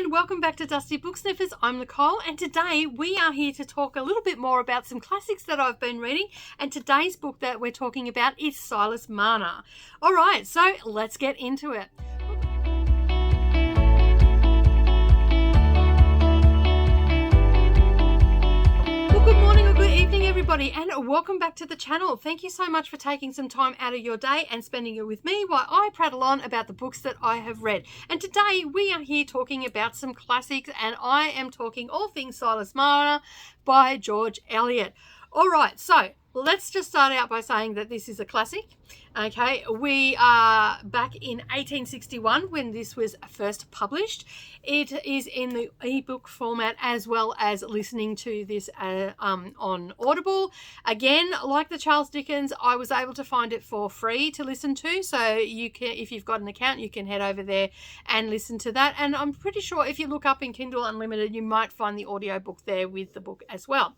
and welcome back to Dusty Book Sniffers. I'm Nicole, and today we are here to talk a little bit more about some classics that I've been reading, and today's book that we're talking about is Silas Marner. All right, so let's get into it. Good morning or good evening, everybody, and welcome back to the channel. Thank you so much for taking some time out of your day and spending it with me while I prattle on about the books that I have read. And today we are here talking about some classics, and I am talking all things Silas Marner by George Eliot. All right, so let's just start out by saying that this is a classic. Okay, we are back in 1861 when this was first published. It is in the ebook format as well as listening to this on Audible. Again, like the Charles Dickens, I was able to find it for free to listen to. So you can, if you've got an account, you can head over there and listen to that. And I'm pretty sure if you look up in Kindle Unlimited, you might find the audiobook there with the book as well.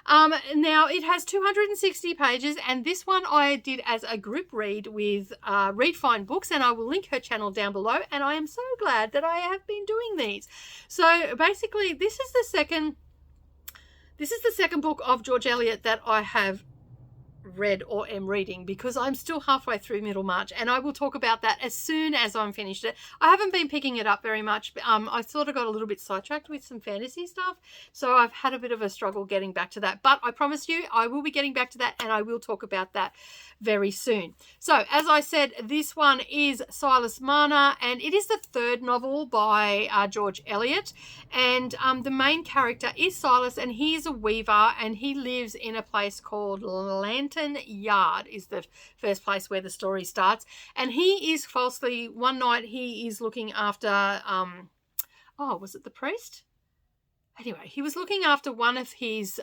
Now it has 260 pages, and this one I did as a group read with Read Fine Books, and I will link her channel down below, and I am so glad that I have been doing these. So basically this is the second book of George Eliot that I have read or am reading, because I'm still halfway through Middlemarch, and I will talk about that as soon as I'm finished it. I haven't been picking it up very much. I sort of got a little bit sidetracked with some fantasy stuff, so I've had a bit of a struggle getting back to that, but I promise you I will be getting back to that, and I will talk about that very soon. So as I said, this one is Silas Marner, and it is the third novel by George Eliot, and the main character is Silas, and he is a weaver, and he lives in a place called Lantern Yard is the first place where the story starts. And he is one night he is looking after was it the priest? Anyway, he was looking after one of his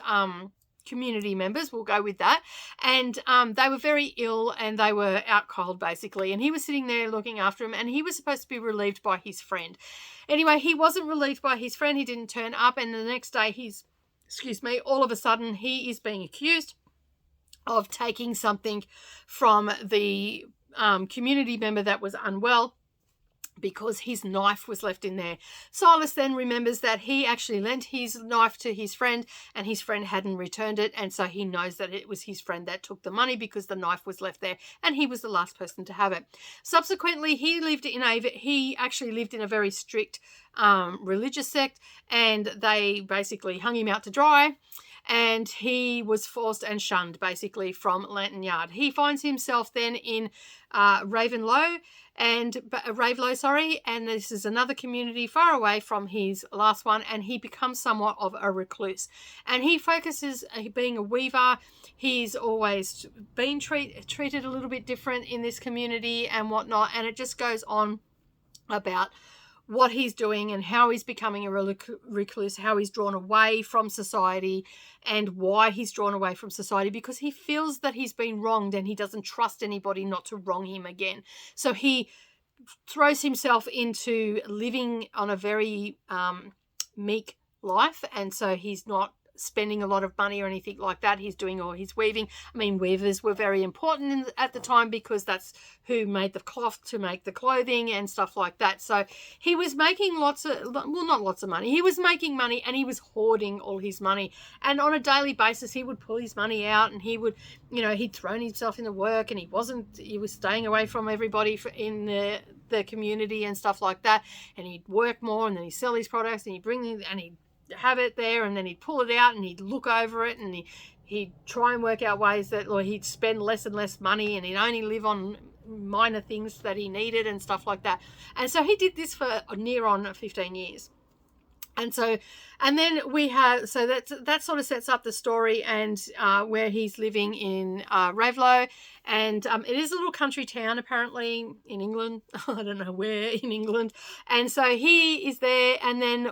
community members, we'll go with that, and they were very ill and they were out cold basically, and he was sitting there looking after him, and he was supposed to be relieved by his friend. Anyway, he wasn't relieved by his friend, he didn't turn up, and the next day all of a sudden he is being accused of taking something from the community member that was unwell, because his knife was left in there. Silas then remembers that he actually lent his knife to his friend, and his friend hadn't returned it, and so he knows that it was his friend that took the money because the knife was left there, and he was the last person to have it. Subsequently, he actually lived in a very strict religious sect, and they basically hung him out to dry, and he was forced and shunned basically from Lantern Yard. He finds himself then in Ravenlow, and this is another community far away from his last one, and he becomes somewhat of a recluse. And he focuses, being a weaver, he's always been treated a little bit different in this community and whatnot, and it just goes on about what he's doing and how he's becoming a recluse, how he's drawn away from society, and why he's drawn away from society, because he feels that he's been wronged and he doesn't trust anybody not to wrong him again. So he throws himself into living on a very meek life, and so he's not spending a lot of money or anything like that. He's doing all his weaving. I mean, weavers were very important at the time, because that's who made the cloth to make the clothing and stuff like that. So he was making not lots of money. He was making money, and he was hoarding all his money. And on a daily basis, he would pull his money out, and he would, he'd thrown himself into work, and he was staying away from everybody in the community and stuff like that. And he'd work more, and then he'd sell his products, and he'd have it there, and then he'd pull it out, and he'd look over it, and he'd try and work out ways that he'd spend less and less money, and he'd only live on minor things that he needed and stuff like that. And so he did this for near on 15 years. And then we have, so that sort of sets up the story, and where he's living in Ravelow, and it is a little country town apparently in England. I don't know where in England. And so he is there, and then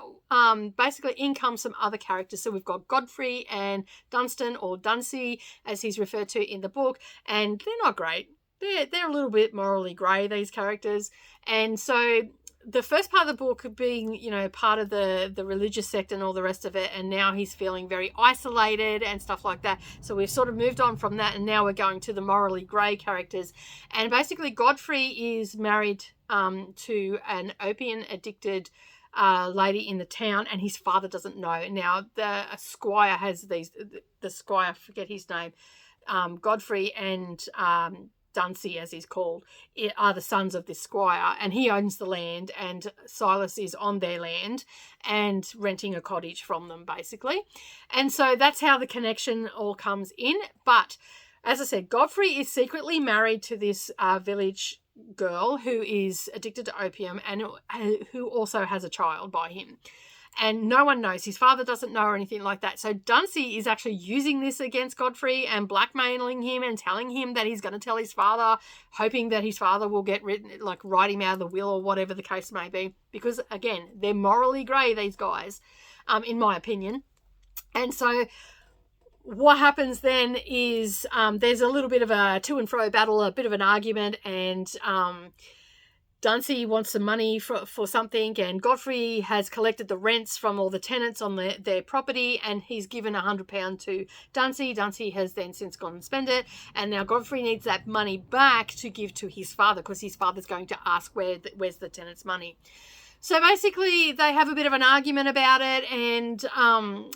basically in comes some other characters. So we've got Godfrey and Dunstan, or Dunsey as he's referred to in the book, and they're not great. They're a little bit morally grey, these characters. And so the first part of the book being, part of the religious sect and all the rest of it, and now he's feeling very isolated and stuff like that. So we've sort of moved on from that, and now we're going to the morally grey characters. And basically Godfrey is married to an opium addicted lady in the town, and his father doesn't know. Now, the squire has the squire, I forget his name, Godfrey and Dunsey, as he's called, are the sons of this squire, and he owns the land, and Silas is on their land and renting a cottage from them, basically. And so that's how the connection all comes in. But as I said, Godfrey is secretly married to this village girl who is addicted to opium and who also has a child by him. And no one knows. His father doesn't know or anything like that. So Dunsey is actually using this against Godfrey and blackmailing him and telling him that he's going to tell his father, hoping that his father will get written, like write him out of the will or whatever the case may be. Because, again, they're morally grey, these guys, in my opinion. And so what happens then is there's a little bit of a to and fro battle, a bit of an argument, and Dunsey wants some money for something, and Godfrey has collected the rents from all the tenants on their property, and he's given £100 to Dunsey. Dunsey has then since gone and spent it, and now Godfrey needs that money back to give to his father, because his father's going to ask where's the tenant's money. So basically they have a bit of an argument about it, and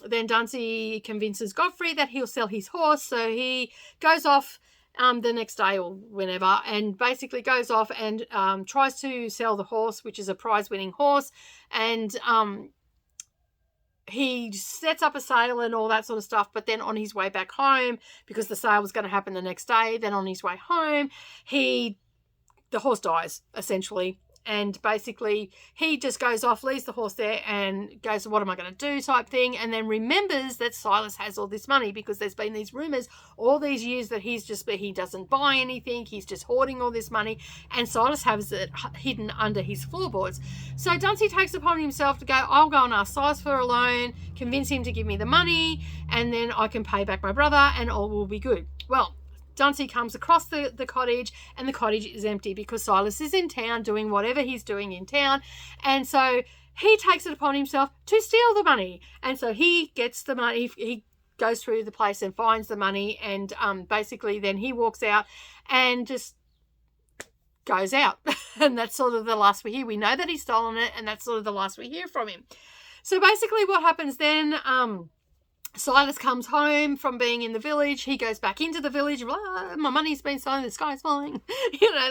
then Dunsey convinces Godfrey that he'll sell his horse, so he goes off the next day or whenever, and basically goes off and tries to sell the horse, which is a prize-winning horse, and he sets up a sale and all that sort of stuff. But then on his way back home, because the sale was going to happen the next day, then on his way home, the horse dies, essentially. And basically he just goes off, leaves the horse there and goes, what am I going to do type thing, and then remembers that Silas has all this money, because there's been these rumours all these years that he doesn't buy anything, he's just hoarding all this money, and Silas has it hidden under his floorboards. So Dunsey takes upon himself to go, I'll go and ask Silas for a loan, convince him to give me the money, and then I can pay back my brother and all will be good. Well, Dunsey comes across the cottage, and the cottage is empty because Silas is in town doing whatever he's doing in town. And so he takes it upon himself to steal the money. And so he gets the money. He goes through the place and finds the money. And basically then he walks out and just goes out. And that's sort of the last we hear. We know that he's stolen it, and that's sort of the last we hear from him. So basically what happens then, Silas comes home from being in the village. He goes back into the village. My money's been stolen. The sky's falling.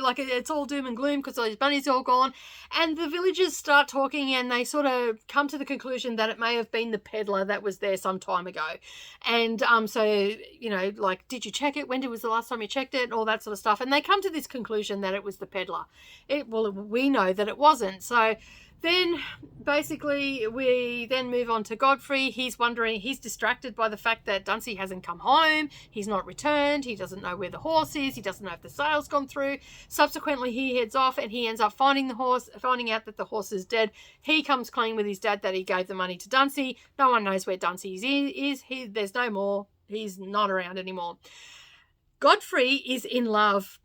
Like it's all doom and gloom because his money's all gone. And the villagers start talking, and they sort of come to the conclusion that it may have been the peddler that was there some time ago. And so, like, did you check it? When was the last time you checked it? And all that sort of stuff. And they come to this conclusion that it was the peddler. We know that it wasn't. So then basically we then move on to Godfrey. He's wondering, he's distracted by the fact that Dunsey hasn't come home. He's not returned. He doesn't know where the horse is. He doesn't know if the sale's gone through. Subsequently, he heads off and he ends up finding the horse, finding out that the horse is dead. He comes clean with his dad that he gave the money to Dunsey. No one knows where Dunsey is. There's no more. He's not around anymore. Godfrey is in love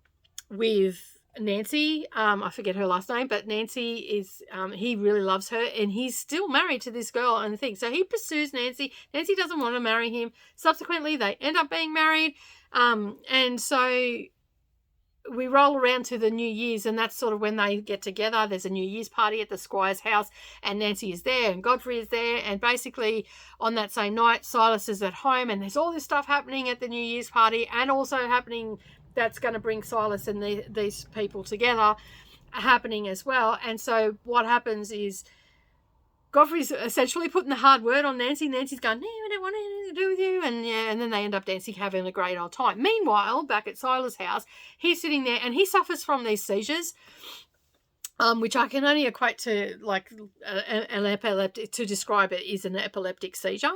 with Nancy. I forget her last name, but Nancy is, he really loves her, and he's still married to this girl and things. So he pursues Nancy. Nancy doesn't want to marry him. Subsequently, they end up being married. And so we roll around to the New Year's, and that's sort of when they get together. There's a New Year's party at the Squire's house, and Nancy is there, and Godfrey is there, and basically on that same night, Silas is at home, and there's all this stuff happening at the New Year's party, and also happening that's going to bring Silas and these people together happening as well. And so what happens is Godfrey's essentially putting the hard word on Nancy. Nancy's going, no, I don't want anything to do with you. And then they end up dancing, having a great old time. Meanwhile, back at Silas' house, he's sitting there and he suffers from these seizures, which I can only equate to like an epileptic, to describe it is an epileptic seizure.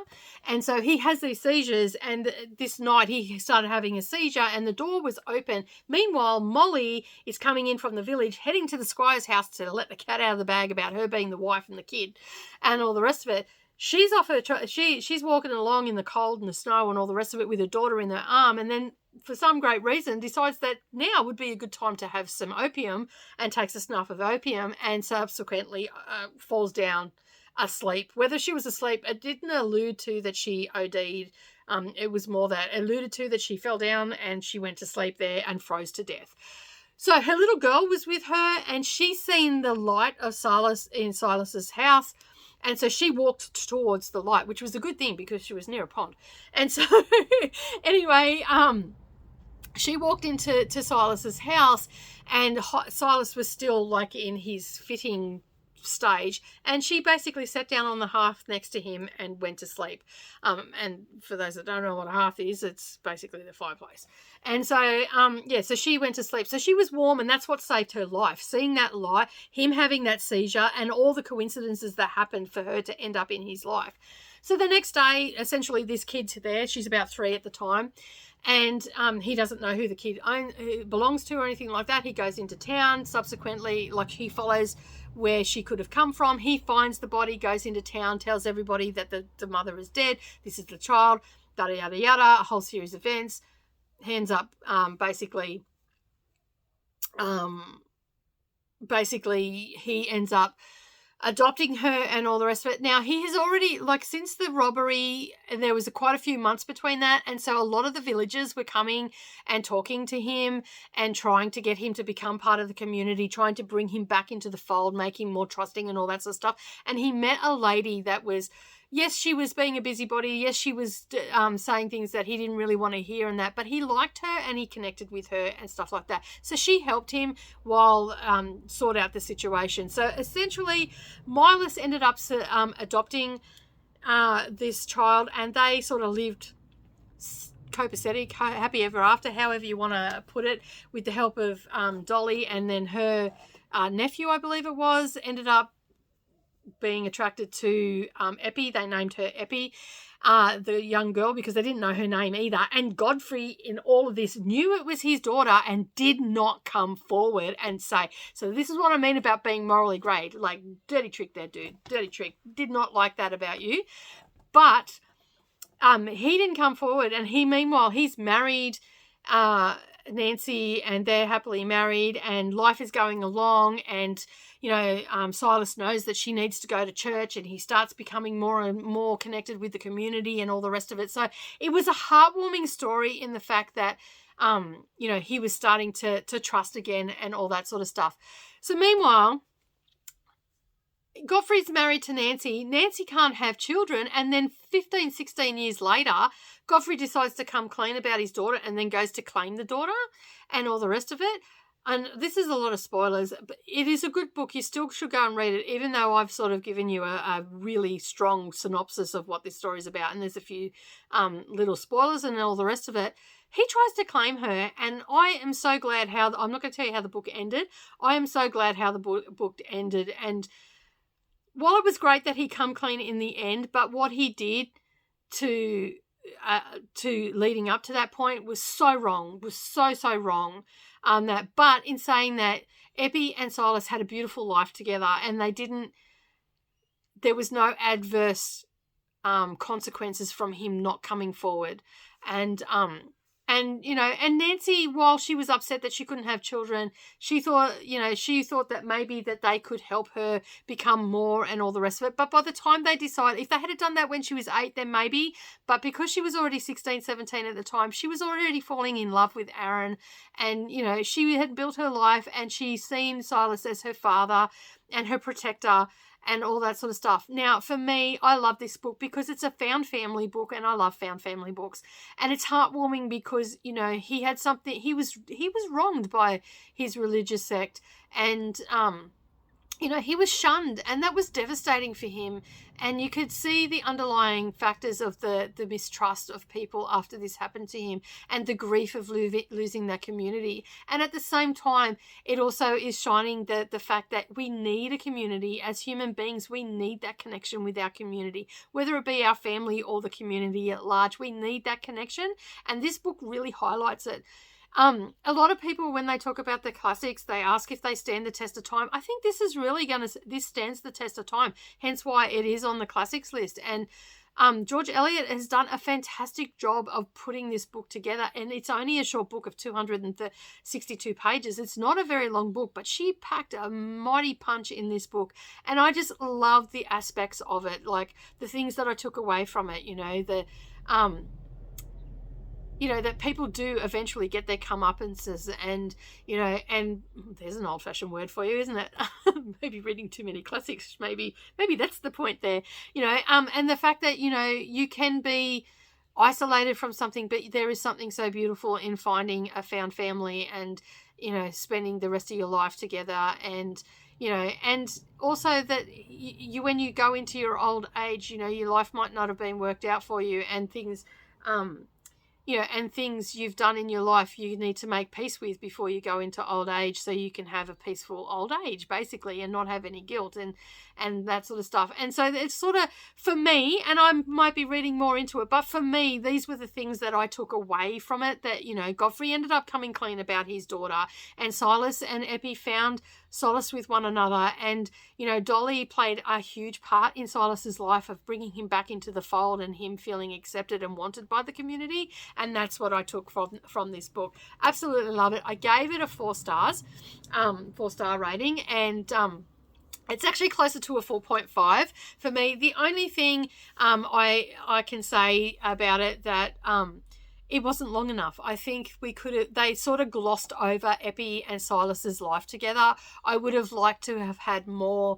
And so he has these seizures, and this night he started having a seizure and the door was open. Meanwhile, Molly is coming in from the village, heading to the Squire's house to let the cat out of the bag about her being the wife and the kid and all the rest of it. She's off her, she's walking along in the cold and the snow and all the rest of it with her daughter in her arm, and then for some great reason decides that now would be a good time to have some opium, and takes a snuff of opium, and subsequently falls down asleep. Whether she was asleep, it didn't allude to that she OD'd. It was more that it alluded to that she fell down and she went to sleep there and froze to death. So her little girl was with her, and she's seen the light of Silas in Silas's house. And so she walked towards the light, which was a good thing because she was near a pond. And so anyway, she walked into Silas's house, and Silas was still like in his fitting stage, and she basically sat down on the hearth next to him and went to sleep. And for those that don't know what a hearth is, it's basically the fireplace. And so so she went to sleep. So she was warm, and that's what saved her life. Seeing that light, him having that seizure, and all the coincidences that happened for her to end up in his life. So the next day, essentially, this kid's there. She's about 3 at the time. And he doesn't know who the kid belongs to or anything like that. He goes into town. Subsequently, like, he follows where she could have come from. He finds the body, goes into town, tells everybody that the mother is dead. This is the child, yada, yada, yada, a whole series of events. Ends up basically he ends up adopting her and all the rest of it. Now, he has already, like, since the robbery, there was quite a few months between that, and so a lot of the villagers were coming and talking to him and trying to get him to become part of the community, trying to bring him back into the fold, make him more trusting and all that sort of stuff. And he met a lady that was, yes, she was being a busybody. Yes, she was saying things that he didn't really want to hear and that, but he liked her and he connected with her and stuff like that. So she helped him while sort out the situation. So essentially, Milas ended up adopting this child, and they sort of lived copacetic, happy ever after, however you want to put it, with the help of Dolly, and then her nephew, I believe it was, ended up being attracted to Eppie. They named her Eppie, the young girl, because they didn't know her name either. And Godfrey, in all of this, knew it was his daughter and did not come forward and say. So this is what I mean about being morally grey. Like, dirty trick there, dude. Dirty trick. Did not like that about you. But he didn't come forward, and meanwhile, he's married Nancy, and they're happily married, and life is going along, and Silas knows that she needs to go to church, and he starts becoming more and more connected with the community and all the rest of it. So it was a heartwarming story in the fact that he was starting to trust again and all that sort of stuff. So meanwhile, Godfrey's married to Nancy. Nancy can't have children, and then 15, 16 years later, Godfrey decides to come clean about his daughter and then goes to claim the daughter and all the rest of it. And this is a lot of spoilers, but it is a good book. You still should go and read it, even though I've sort of given you a really strong synopsis of what this story is about, and there's a few little spoilers and all the rest of it. He tries to claim her, and I am so glad I'm not going to tell you how the book ended. I am so glad how the book ended, and while it was great that he come clean in the end, but what he did to leading up to that point was so wrong, was so wrong. But in saying that, Eppie and Silas had a beautiful life together, and there was no adverse consequences from him not coming forward. And Nancy, while she was upset that she couldn't have children, she thought that maybe that they could help her become more and all the rest of it. But by the time they decided, if they had done that when she was 8, then maybe, but because she was already 16, 17 at the time, she was already falling in love with Aaron, and, she had built her life, and she's seen Silas as her father and her protector and all that sort of stuff. Now, for me, I love this book because it's a found family book, and I love found family books. And it's heartwarming because, he had something, he was wronged by his religious sect, and he was shunned, and that was devastating for him. And you could see the underlying factors of the mistrust of people after this happened to him, and the grief of losing that community. And at the same time, it also is shining the fact that we need a community. As human beings, we need that connection with our community, whether it be our family or the community at large. We need that connection, and this book really highlights it. A lot of people, when they talk about the classics, they ask if they stand the test of time. I think this is really this stands the test of time, hence why it is on the classics list. And George Eliot has done a fantastic job of putting this book together, and it's only a short book of 262 pages. It's not a very long book, but she packed a mighty punch in this book, and I just love the aspects of it, like the things that I took away from it, you know, that people do eventually get their comeuppances, and, you know, and there's an old-fashioned word for you, isn't it? Maybe reading too many classics, maybe that's the point there, you know, and the fact that, you know, you can be isolated from something, but there is something so beautiful in finding a found family and, you know, spending the rest of your life together. And, you know, and also that you when you go into your old age, you know, your life might not have been worked out for you, and things, you know, and things you've done in your life you need to make peace with before you go into old age, so you can have a peaceful old age, basically, and not have any guilt and that sort of stuff. And so it's sort of, for me, and I might be reading more into it, but for me, these were the things that I took away from it, that, you know, Godfrey ended up coming clean about his daughter, and Silas and Eppie found solace with one another, and, you know, Dolly played a huge part in Silas's life of bringing him back into the fold and him feeling accepted and wanted by the community. And that's what I took from this book. Absolutely love it. I gave it a 4 stars, 4-star rating, and it's actually closer to a 4.5 for me. The only thing I can say about it, that it wasn't long enough. I think they sort of glossed over Eppie and Silas's life together. I would have liked to have had more,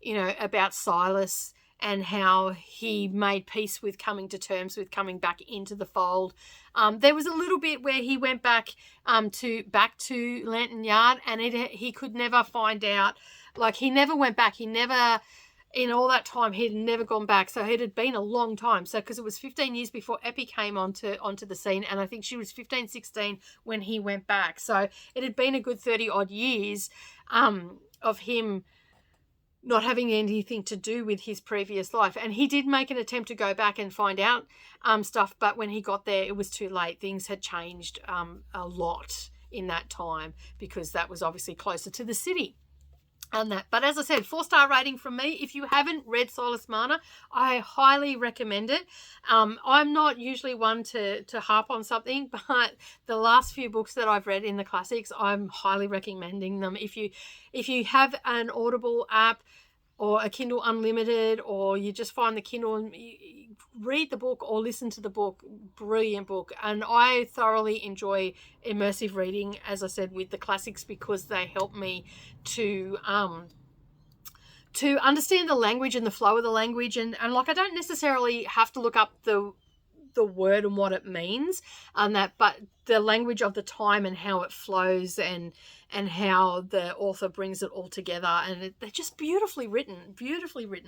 you know, about Silas and how he made peace with coming to terms with coming back into the fold. There was a little bit where he went back to Lantern Yard, and he could never find out. Like, he never went back. He never, in all that time, he'd never gone back. So it had been a long time. So, because it was 15 years before Eppie came onto the scene, and I think she was 15, 16 when he went back. So it had been a good 30 odd years of him not having anything to do with his previous life. And he did make an attempt to go back and find out stuff, but when he got there, it was too late. Things had changed a lot in that time, because that was obviously closer to the city. But as I said, 4-star rating from me. If you haven't read Silas Marner, I highly recommend it. I'm not usually one to harp on something, but the last few books that I've read in the classics, I'm highly recommending them. If you have an Audible app or a Kindle Unlimited, or you just find the Kindle and read the book or listen to the book, brilliant book. And I thoroughly enjoy immersive reading, as I said, with the classics, because they help me to understand the language and the flow of the language. And like, I don't necessarily have to look up the word and what it means, but the language of the time and how it flows, and how the author brings it all together, and they're just beautifully written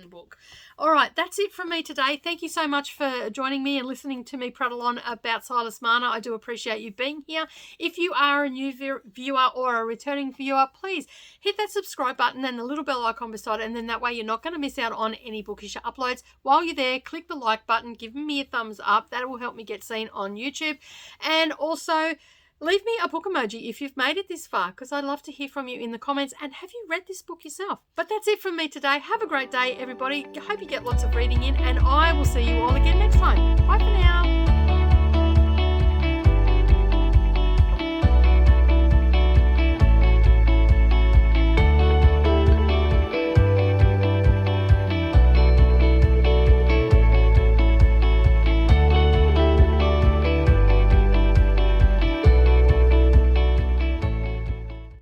book. All right, that's it from me today. Thank you so much for joining me and listening to me prattle on about Silas Marner. I do appreciate you being here. If you are a new viewer or a returning viewer, please hit that subscribe button and the little bell icon beside it, and then that way you're not going to miss out on any bookish uploads. While you're there, click the like button, give me a thumbs up. That will help me get seen on YouTube. And also, leave me a book emoji if you've made it this far, because I'd love to hear from you in the comments. And have you read this book yourself? But that's it from me today. Have a great day, everybody. I hope you get lots of reading in, and I will see you all again next time. Bye for now.